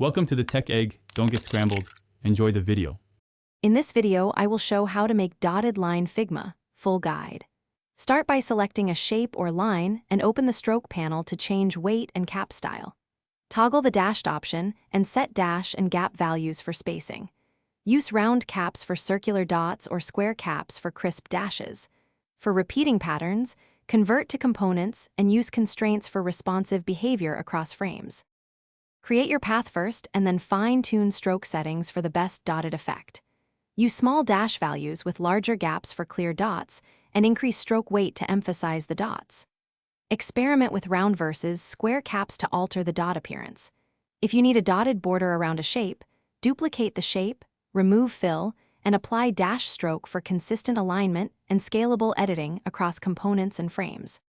Welcome to the Tech Egg. Don't get scrambled. Enjoy the video. In this video, I will show how to make dotted line Figma, full guide. Start by selecting a shape or line and open the stroke panel to change weight and cap style. Toggle the dashed option and set dash and gap values for spacing. Use round caps for circular dots or square caps for crisp dashes. For repeating patterns, convert to components and use constraints for responsive behavior across frames. Create your path first and then fine-tune stroke settings for the best dotted effect. Use small dash values with larger gaps for clear dots and increase stroke weight to emphasize the dots. Experiment with round versus square caps to alter the dot appearance. If you need a dotted border around a shape, duplicate the shape, remove fill, and apply dash stroke for consistent alignment and scalable editing across components and frames.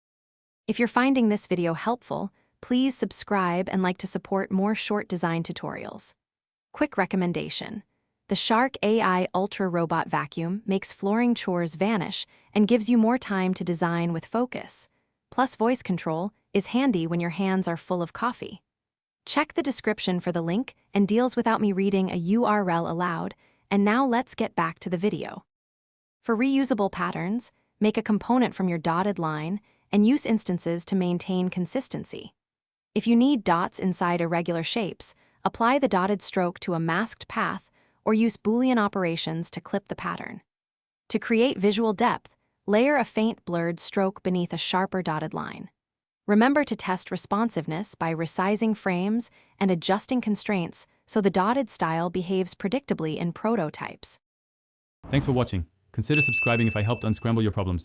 If you're finding this video helpful, please subscribe and like to support more short design tutorials. Quick recommendation. The Shark AI Ultra Robot Vacuum makes flooring chores vanish and gives you more time to design with focus. Plus, voice control is handy when your hands are full of coffee. Check the description for the link and deals without me reading a URL aloud. And now let's get back to the video. For reusable patterns, make a component from your dotted line and use instances to maintain consistency. If you need dots inside irregular shapes, apply the dotted stroke to a masked path or use Boolean operations to clip the pattern. To create visual depth, layer a faint blurred stroke beneath a sharper dotted line. Remember to test responsiveness by resizing frames and adjusting constraints so the dotted style behaves predictably in prototypes. Thanks for watching. Consider subscribing if I helped unscramble your problems.